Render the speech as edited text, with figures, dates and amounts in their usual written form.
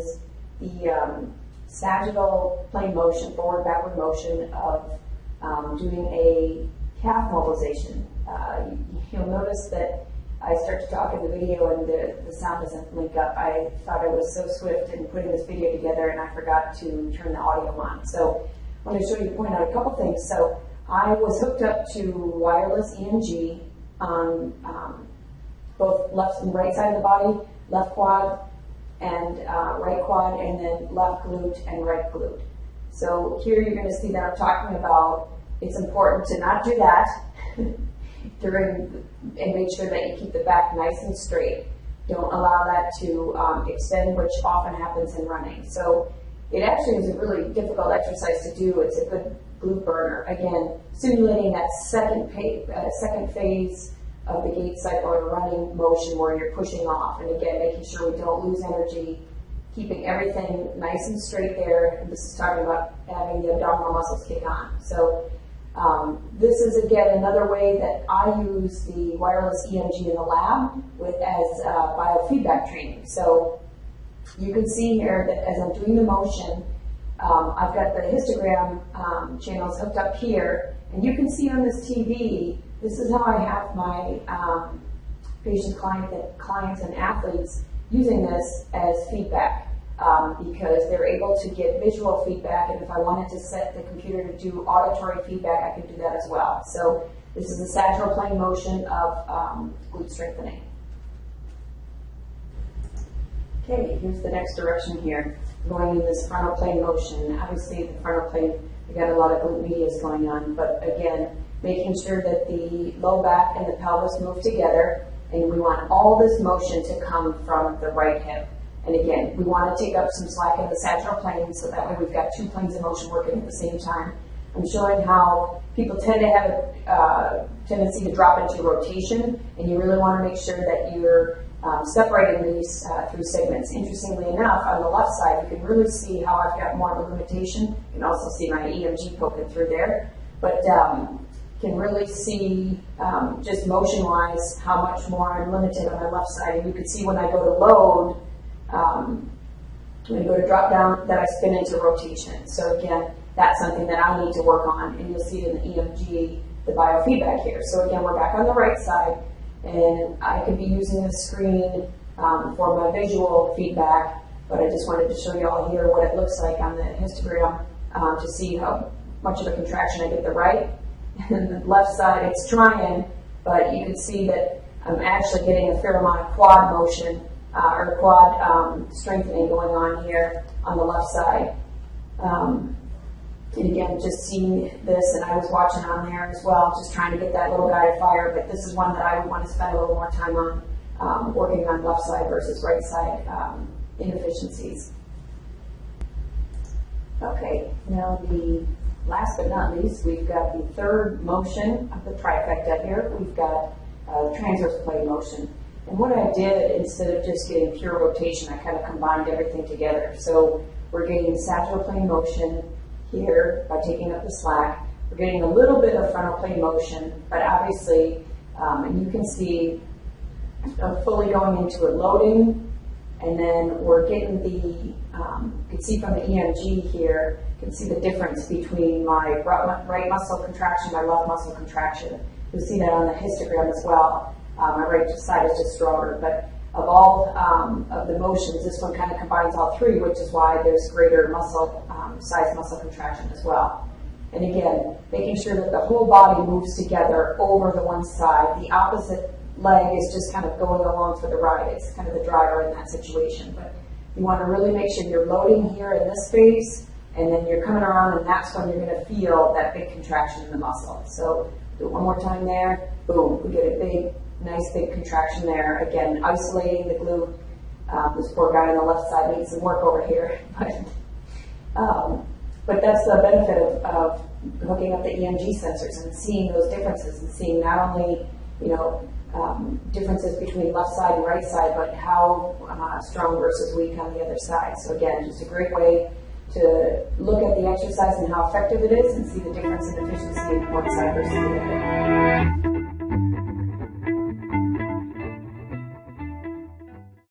is the sagittal plane motion, forward backward motion of doing a calf mobilization. You'll notice that I start to talk in the video and the sound doesn't link up. I thought I was so swift in putting this video together and I forgot to turn the audio on. So I want to point out a couple things. So I was hooked up to wireless EMG on both left and right side of the body, left quad and right quad, and then left glute and right glute. So here you're going to see that I'm talking about it's important to not do that and make sure that you keep the back nice and straight. Don't allow that to extend, which often happens in running. So it actually is a really difficult exercise to do. It's a good glute burner. Again, simulating that second phase of the gait cycle or running motion where you're pushing off. And again, making sure we don't lose energy, keeping everything nice and straight there. And this is talking about having the abdominal muscles kick on. So this is, again, another way that I use the wireless EMG in the lab as biofeedback training. So you can see here that as I'm doing the motion, I've got the histogram channels hooked up here, and you can see on this TV, this is how I have my clients and athletes using this as feedback. Because they're able to get visual feedback, and if I wanted to set the computer to do auditory feedback, I could do that as well. So this is the sagittal plane motion of glute strengthening. Okay, here's the next direction here, going in this frontal plane motion. Obviously the frontal plane, we got a lot of glute medius going on, but again, making sure that the low back and the pelvis move together, and we want all this motion to come from the right hip. And again, we want to take up some slack in the sagittal plane, so that way we've got two planes of motion working at the same time. I'm showing how people tend to have a tendency to drop into rotation, and you really want to make sure that you're separating these through segments. Interestingly enough, on the left side, you can really see how I've got more of a limitation. You can also see my EMG poking through there, but can really see just motion-wise how much more I'm limited on my left side. And you can see when I go to load, when I go to drop down, that I spin into rotation. So again, that's something that I need to work on, and you'll see it in the EMG, the biofeedback here. So again, we're back on the right side, and I could be using the screen for my visual feedback, but I just wanted to show you all here what it looks like on the histogram to see how much of a contraction I get the right. And the left side, it's trying, but you can see that I'm actually getting a fair amount of quad motion or quad strengthening going on here on the left side. And again, just seeing this, and I was watching on there as well, just trying to get that little guy to fire, but this is one that I would want to spend a little more time on, working on left side versus right side inefficiencies. Okay, now the last but not least, we've got the third motion of the trifecta here. We've got transverse plane motion. And what I did, instead of just getting pure rotation, I kind of combined everything together. So we're getting sagittal plane motion here by taking up the slack. We're getting a little bit of frontal plane motion, but obviously, and you can see fully going into it loading, and then we're getting the, you can see from the EMG here, you can see the difference between my right muscle contraction, my left muscle contraction. You'll see that on the histogram as well. My right side is just stronger, but of all of the motions, this one kind of combines all three, which is why there's greater muscle size muscle contraction as well. And again, making sure that the whole body moves together over the one side. The opposite leg is just kind of going along for the ride. It's kind of the driver in that situation. But you want to really make sure you're loading here in this phase, and then you're coming around, and that's when you're going to feel that big contraction in the muscle. So do it one more time there. Boom, we get a big, nice big contraction there. Again, isolating the glute. This poor guy on the left side needs some work over here. But that's the benefit of hooking up the EMG sensors and seeing those differences, and seeing not only, differences between left side and right side, but how strong versus weak on the other side. So again, just a great way to look at the exercise and how effective it is, and see the difference in efficiency of one side versus the other.